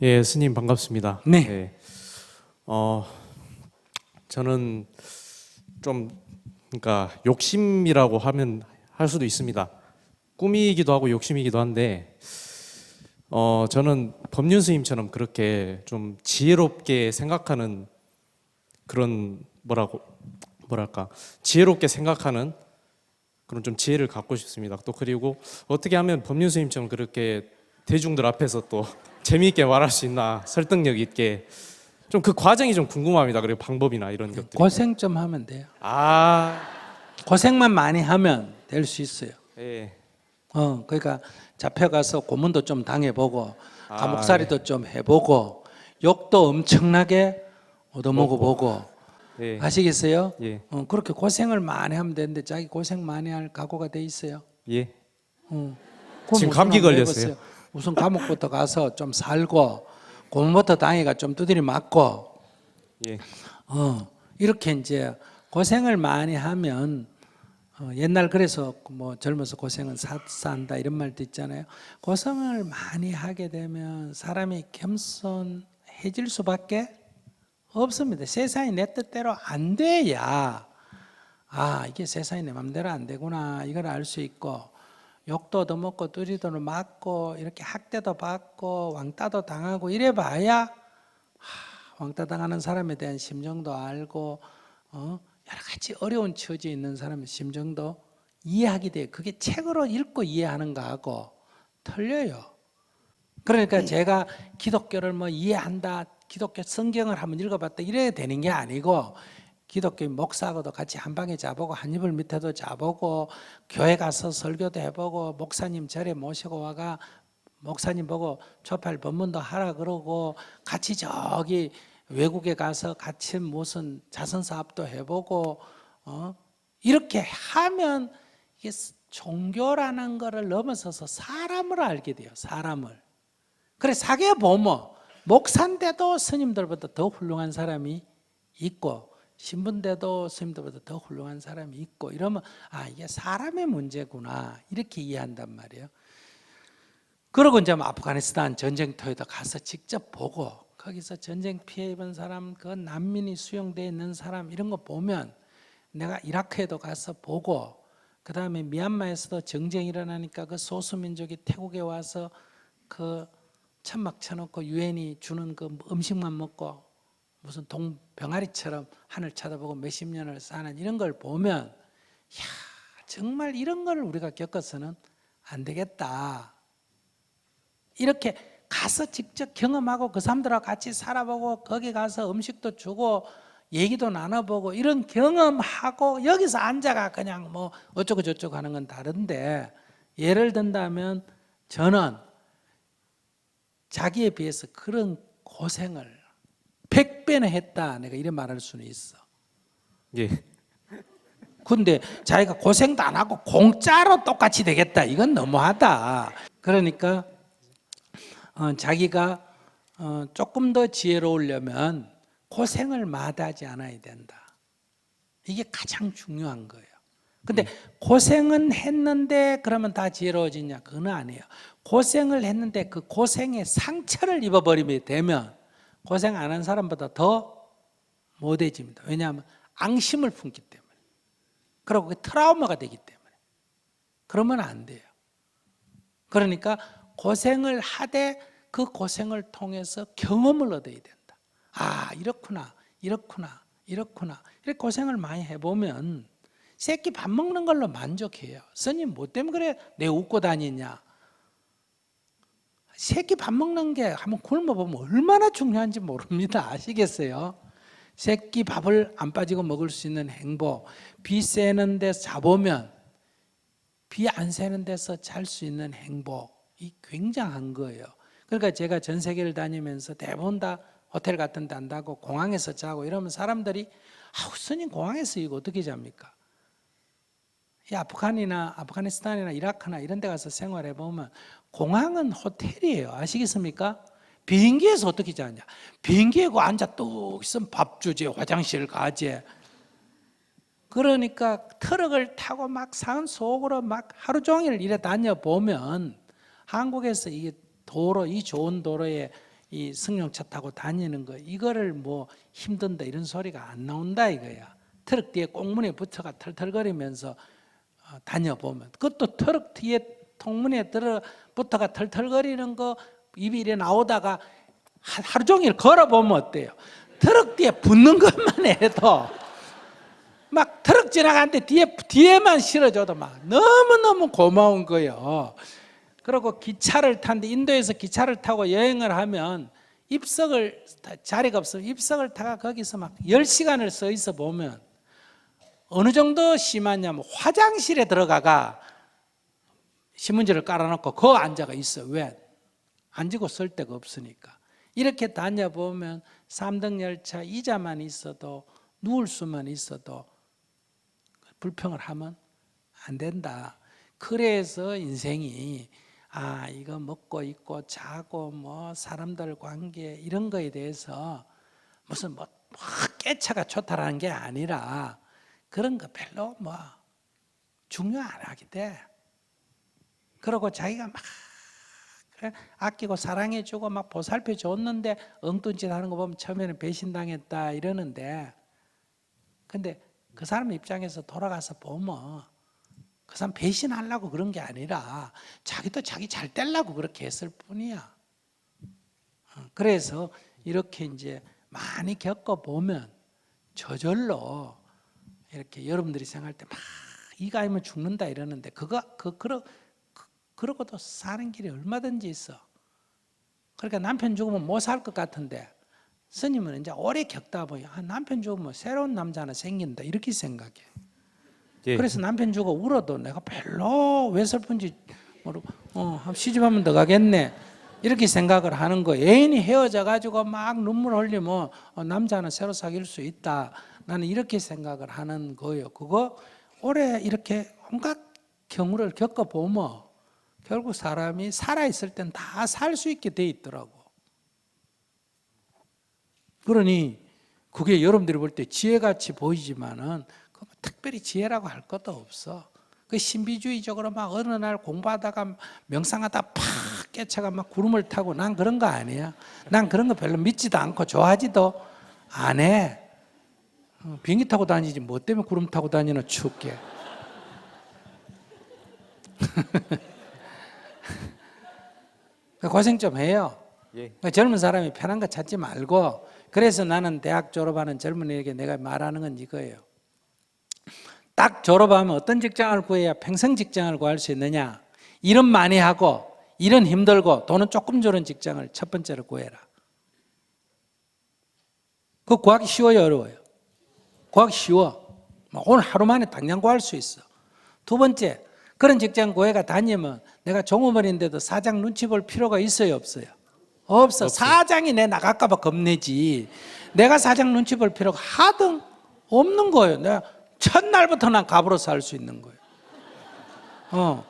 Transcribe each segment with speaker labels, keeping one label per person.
Speaker 1: 예, 스님 반갑습니다.
Speaker 2: 네.
Speaker 1: 예, 저는 좀 그러니까 욕심이라고 하면 할 수도 있습니다. 꿈이기도 하고 욕심이기도 한데, 저는 법륜 스님처럼 그렇게 좀 지혜롭게 생각하는 그런 뭐랄까 지혜롭게 생각하는 그런 좀 지혜를 갖고 싶습니다. 또 그리고 어떻게 하면 법륜 스님처럼 그렇게 대중들 앞에서 또 재미있게 말할 수 있나, 설득력 있게 좀 그 과정이 좀 궁금합니다. 그리고 방법이나 이런 것들이.
Speaker 2: 고생 좀 하면 돼요.
Speaker 1: 아,
Speaker 2: 고생만 많이 하면 될 수 있어요.
Speaker 1: 예,
Speaker 2: 그러니까 잡혀가서 고문도 좀 당해보고
Speaker 1: 아,
Speaker 2: 감옥살이도 좀 해보고 욕도 엄청나게 얻어먹어보고
Speaker 1: 예,
Speaker 2: 아시겠어요?
Speaker 1: 예,
Speaker 2: 그렇게 고생을 많이 하면 되는데 자기 고생 많이 할 각오가 돼 있어요.
Speaker 1: 예.
Speaker 2: 그럼
Speaker 1: 지금
Speaker 2: 우선
Speaker 1: 감기
Speaker 2: 한번
Speaker 1: 걸렸어요.
Speaker 2: 해보세요. 우선 감옥부터 가서 좀 살고 고문부터 당해가 좀 두드리 맞고
Speaker 1: 예,
Speaker 2: 이렇게 이제 고생을 많이 하면 옛날 그래서 뭐 젊어서 고생은 산다 이런 말도 있잖아요. 고생을 많이 하게 되면 사람이 겸손해질 수밖에 없습니다. 세상이 내 뜻대로 안 돼야 이게 세상이 내 맘대로 안 되구나 이걸 알 수 있고 욕도 얻어먹고 뚜리도 맞고 이렇게 학대도 받고 왕따도 당하고 이래봐야 왕따 당하는 사람에 대한 심정도 알고 여러 가지 어려운 처지에 있는 사람의 심정도 이해하게 돼요. 그게 책으로 읽고 이해하는 거하고 틀려요. 그러니까 제가 기독교를 뭐 이해한다, 기독교 성경을 한번 읽어봤다 이래야 되는 게 아니고 기독교 목사하고도 같이 한 방에 자보고 한 이불 밑에도 자보고 교회 가서 설교도 해보고 목사님 절에 모시고 와가 목사님 보고 초팔 법문도 하라 그러고 같이 저기 외국에 가서 같이 무슨 자선사업도 해보고 이렇게 하면 이게 종교라는 거를 넘어서서 사람을 알게 돼요. 사람을. 그래 사계 보면 목사인데도 스님들보다 더 훌륭한 사람이 있고 신분대도 스님들보다 더 훌륭한 사람이 있고 이러면 이게 사람의 문제구나 이렇게 이해한단 말이에요. 그러고 이제 아프가니스탄 전쟁터에도 가서 직접 보고 거기서 전쟁 피해 입은 사람, 그 난민이 수용되어 있는 사람 이런 거 보면 내가 이라크에도 가서 보고 그 다음에 미얀마에서도 정쟁이 일어나니까 그 소수민족이 태국에 와서 그 천막 쳐놓고 유엔이 주는 그 음식만 먹고 무슨 병아리처럼 하늘 쳐다보고 몇십 년을 사는 이런 걸 보면 정말 이런 걸 우리가 겪어서는 안 되겠다. 이렇게 가서 직접 경험하고 그 사람들하고 같이 살아보고 거기 가서 음식도 주고 얘기도 나눠보고 이런 경험하고 여기서 앉아가 그냥 뭐 어쩌고 저쩌고 하는 건 다른데 예를 든다면 저는 자기에 비해서 그런 고생을 100배나 했다 내가 이런 말할 수는 있어.
Speaker 1: 예,
Speaker 2: 근데 자기가 고생도 안 하고 공짜로 똑같이 되겠다 이건 너무하다. 그러니까 자기가 조금 더 지혜로우려면 고생을 마다하지 않아야 된다. 이게 가장 중요한 거예요. 근데 고생은 했는데 그러면 다 지혜로워지냐? 그건 아니에요. 고생을 했는데 그 고생의 상처를 입어버리게 되면 고생 안 한 사람보다 더 못해집니다. 왜냐하면 앙심을 품기 때문에. 그리고 그게 트라우마가 되기 때문에. 그러면 안 돼요. 그러니까 고생을 하되 그 고생을 통해서 경험을 얻어야 된다. 이렇구나, 이렇구나, 이렇구나. 이렇게 고생을 많이 해보면 새끼 밥 먹는 걸로 만족해요. 스님 뭐 때문에 그래 내 웃고 다니냐. 새끼 밥 먹는 게 한번 굶어보면 얼마나 중요한지 모릅니다. 아시겠어요? 새끼 밥을 안 빠지고 먹을 수 있는 행복, 비 새는 데서 자보면 비 안 새는 데서 잘 수 있는 행복이 굉장한 거예요. 그러니까 제가 전 세계를 다니면서 대부분 다 호텔 같은 데 안다고 공항에서 자고 이러면 사람들이 스님 공항에서 이거 어떻게 잡니까? 이 아프가니스탄이나 이라크나 이런 데 가서 생활해 보면 공항은 호텔이에요. 아시겠습니까? 비행기에서 어떻게 자냐? 비행기에 앉아 뚝 있으면 밥 주지, 화장실 가지. 그러니까 트럭을 타고 막 산 속으로 막 하루 종일 일에 다녀보면 한국에서 이 좋은 도로에 이 승용차 타고 다니는 거 이거를 뭐 힘든다 이런 소리가 안 나온다 이거야. 트럭 뒤에 꽁무니에 붙어가 털털거리면서 다녀보면 그것도 트럭 뒤에 통문에 붙어가 털털거리는 거 입이 이래 나오다가 하루 종일 걸어보면 어때요? 트럭 뒤에 붙는 것만 해도 막 트럭 지나가는데 뒤에만 실어줘도 막 너무너무 고마운 거예요. 그리고 기차를 탄데 인도에서 기차를 타고 여행을 하면 자리가 없으면 입석을 타가 거기서 막 10시간을 서 있어 보면 어느 정도 심하냐면 화장실에 들어가가 신문지를 깔아놓고 거 앉아가 있어. 왜? 앉고 쓸 데가 없으니까. 이렇게 다녀보면 3등 열차 이자만 있어도 누울 수만 있어도 불평을 하면 안 된다. 그래서 인생이 이거 먹고 입고 자고 뭐 사람들 관계 이런 거에 대해서 무슨 뭐 깨차가 좋다라는 게 아니라 그런 거 별로 뭐 중요 안 하게 돼. 그러고 자기가 막 아끼고 사랑해주고 막 보살펴 줬는데 엉뚱짓 하는 거 보면 처음에는 배신당했다 이러는데 근데 그 사람 입장에서 돌아가서 보면 그 사람 배신하려고 그런 게 아니라 자기도 자기 잘 되려고 그렇게 했을 뿐이야. 그래서 이렇게 이제 많이 겪어보면 저절로 이렇게 여러분들이 생각할 때 막 이거 아니면 죽는다 이러는데 그러고도 사는 길이 얼마든지 있어. 그러니까 남편 죽으면 못 살 것 같은데 스님은 이제 오래 겪다 보니 남편 죽으면 새로운 남자 하나 생긴다 이렇게 생각해.
Speaker 1: 예.
Speaker 2: 그래서 남편 죽어 울어도 내가 별로 왜 슬픈지 모르고 시집하면 더 가겠네 이렇게 생각을 하는 거. 애인이 헤어져 가지고 막 눈물 흘리면 남자 하나 새로 사귈 수 있다. 나는 이렇게 생각을 하는 거예요. 그거 오래 이렇게 온갖 경우를 겪어보면 결국 사람이 살아있을 땐 다 살 수 있게 돼 있더라고. 그러니 그게 여러분들이 볼 때 지혜같이 보이지만은 특별히 지혜라고 할 것도 없어. 그 신비주의적으로 막 어느 날 공부하다가 명상하다 팍 깨쳐가 막 구름을 타고 난 그런 거 아니야. 난 그런 거 별로 믿지도 않고 좋아하지도 안 해. 비행기 타고 다니지 뭐 때문에 구름 타고 다니나 춥게. 고생 좀 해요.
Speaker 1: 예.
Speaker 2: 젊은 사람이 편한 거 찾지 말고. 그래서 나는 대학 졸업하는 젊은이에게 내가 말하는 건 이거예요. 딱 졸업하면 어떤 직장을 구해야 평생 직장을 구할 수 있느냐. 일은 많이 하고 일은 힘들고 돈은 조금 주는 직장을 첫 번째로 구해라. 그거 구하기 쉬워요, 어려워요? 구하기 쉬워. 오늘 하루 만에 당장 구할 수 있어. 두 번째, 그런 직장 구해가 다니면 내가 종업원인데도 사장 눈치 볼 필요가 있어요, 없어요? 없어. 사장이 내 나갈까 봐 겁내지. 내가 사장 눈치 볼 필요가 하등 없는 거예요. 내가 첫날부터 난 갑으로 살 수 있는 거예요.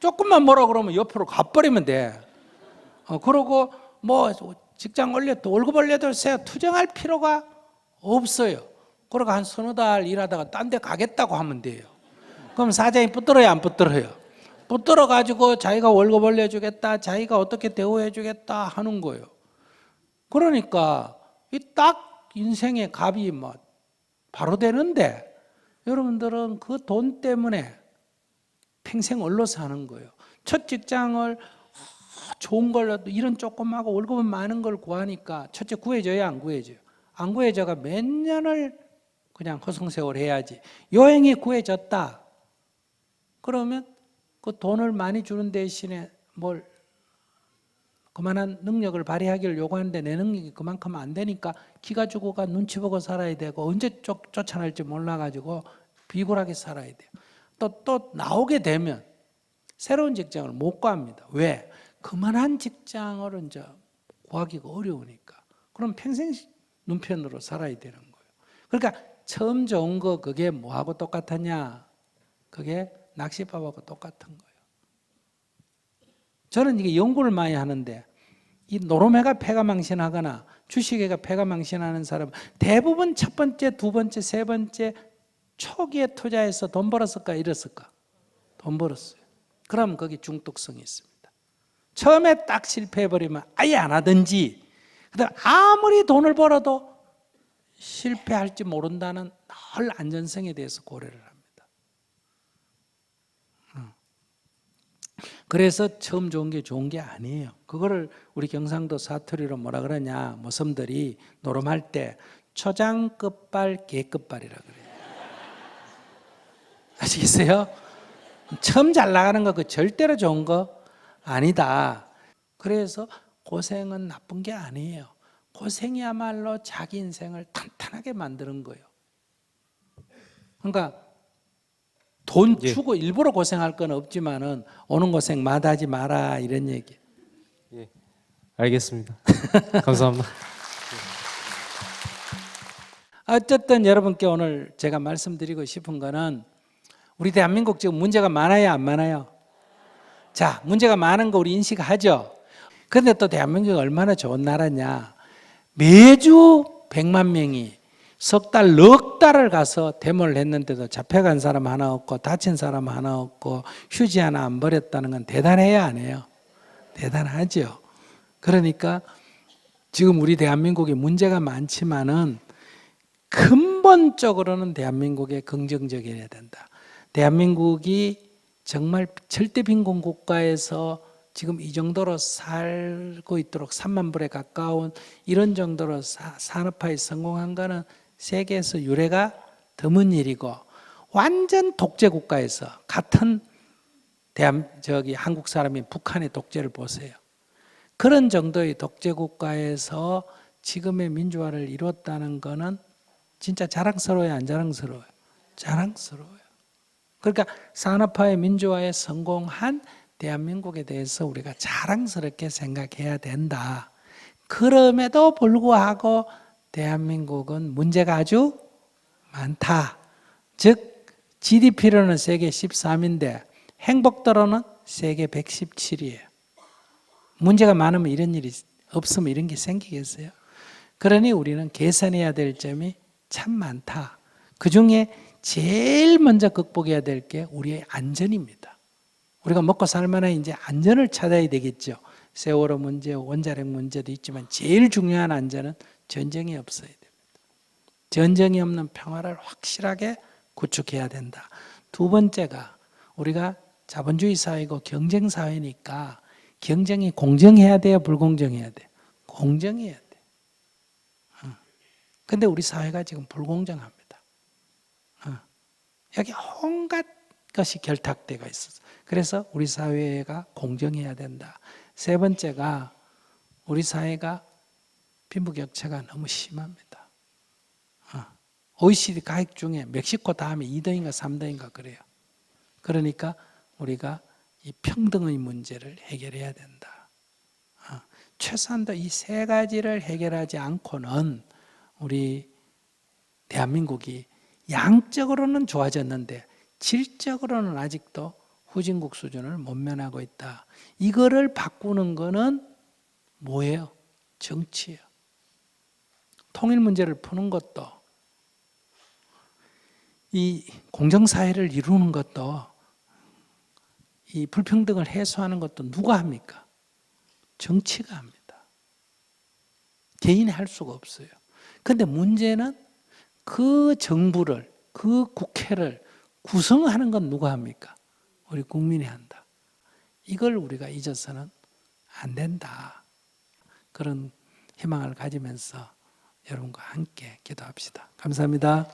Speaker 2: 조금만 뭐라 그러면 옆으로 가버리면 돼. 그러고 뭐 직장 올려도 월급 올려도 투정할 필요가 없어요. 그러고 한 서너 달 일하다가 딴 데 가겠다고 하면 돼요. 그럼 사장이 붙들어요, 안 붙들어요? 붙들어 가지고 자기가 월급 올려주겠다, 자기가 어떻게 대우해주겠다 하는 거예요. 그러니까 이 딱 인생의 갑이 뭐 바로 되는데 여러분들은 그 돈 때문에 평생 얼로 사는 거예요. 첫 직장을 좋은 걸로 일은 조금 하고 월급은 많은 걸 구하니까 첫째 구해져요, 안 구해져요? 안 구해져가 몇 년을 그냥 허송세월 해야지. 여행이 구해졌다. 그러면 그 돈을 많이 주는 대신에 뭘 그만한 능력을 발휘하기를 요구하는데 내 능력이 그만큼 안 되니까 기가 죽어가 눈치 보고 살아야 되고 언제 쫓아낼지 몰라가지고 비굴하게 살아야 돼요. 또 나오게 되면 새로운 직장을 못 구합니다. 왜? 그만한 직장을 이제 구하기가 어려우니까. 그럼 평생 눈편으로 살아야 되는 거예요. 그러니까 처음 좋은 거 그게 뭐하고 똑같았냐? 그게 낚시밥하고 똑같은 거예요. 저는 이게 연구를 많이 하는데 이 노름해가 패가망신하거나 주식회가 패가망신하는 사람은 대부분 첫 번째, 두 번째, 세 번째 초기에 투자해서 돈 벌었을까 잃었을까? 돈 벌었어요. 그럼 거기 중독성이 있습니다. 처음에 딱 실패해버리면 아예 안 하든지 그다음에 아무리 돈을 벌어도 실패할지 모른다는 늘 안전성에 대해서 고려를 합니다. 그래서 처음 좋은 게 좋은 게 아니에요. 그거를 우리 경상도 사투리로 뭐라 그러냐, 모섬들이 노름할 때 초장 끝발, 개 끝발이라 그래요. 아시겠어요? 처음 잘 나가는 거 그 절대로 좋은 거 아니다. 그래서 고생은 나쁜 게 아니에요. 고생이야말로 자기 인생을 탄탄하게 만드는 거예요. 그러니까 돈
Speaker 1: 예.
Speaker 2: 주고 일부러 고생할 건 없지만은 오는 고생 마다하지 마라 이런 얘기.
Speaker 1: 예. 알겠습니다. 감사합니다.
Speaker 2: 어쨌든 여러분께 오늘 제가 말씀드리고 싶은 거는 우리 대한민국 지금 문제가 많아요, 안 많아요? 자, 문제가 많은 거 우리 인식하죠. 그런데 또 대한민국이 얼마나 좋은 나라냐. 매주 100만 명이 석 달, 넉 달을 가서 데모를 했는데도 잡혀간 사람 하나 없고 다친 사람 하나 없고 휴지 하나 안 버렸다는 건 대단해요, 안 해요? 대단하죠. 그러니까 지금 우리 대한민국에 문제가 많지만은 근본적으로는 대한민국에 긍정적이어야 된다. 대한민국이 정말 절대 빈곤 국가에서 지금 이 정도로 살고 있도록 3만 불에 가까운 이런 정도로 산업화에 성공한 거는 세계에서 유례가 드문 일이고, 완전 독재 국가에서 같은 한국 사람이 북한의 독재를 보세요. 그런 정도의 독재 국가에서 지금의 민주화를 이뤘다는 거는 진짜 자랑스러워요, 안 자랑스러워요? 자랑스러워요. 그러니까 산업화의 민주화에 성공한 대한민국에 대해서 우리가 자랑스럽게 생각해야 된다. 그럼에도 불구하고 대한민국은 문제가 아주 많다. 즉 GDP로는 세계 13인데 행복도로는 세계 117이에요. 문제가 많으면 이런 일이 없으면 이런 게 생기겠어요? 그러니 우리는 개선해야 될 점이 참 많다. 그중에 제일 먼저 극복해야 될 게 우리의 안전입니다. 우리가 먹고 살만한 이제 안전을 찾아야 되겠죠. 세월호 문제, 원자력 문제도 있지만 제일 중요한 안전은 전쟁이 없어야 됩니다. 전쟁이 없는 평화를 확실하게 구축해야 된다. 두 번째가 우리가 자본주의 사회고 경쟁 사회니까 경쟁이 공정해야 돼요, 불공정해야 돼요? 공정해야 돼. 근데 우리 사회가 지금 불공정합니다. 여기 온갖 것이 결탁되어 있어서. 그래서 우리 사회가 공정해야 된다. 세 번째가 우리 사회가 빈부격차가 너무 심합니다. OECD 가액 중에 멕시코 다음에 2등인가 3등인가 그래요. 그러니까 우리가 이 평등의 문제를 해결해야 된다. 최소한도 이 세 가지를 해결하지 않고는 우리 대한민국이 양적으로는 좋아졌는데 질적으로는 아직도 후진국 수준을 못 면하고 있다. 이거를 바꾸는 거는 뭐예요? 정치예요. 통일 문제를 푸는 것도, 이 공정사회를 이루는 것도, 이 불평등을 해소하는 것도 누가 합니까? 정치가 합니다. 개인이 할 수가 없어요. 그런데 문제는 그 정부를, 그 국회를 구성하는 건 누가 합니까? 우리 국민이 한다. 이걸 우리가 잊어서는 안 된다. 그런 희망을 가지면서 여러분과 함께 기도합시다. 감사합니다.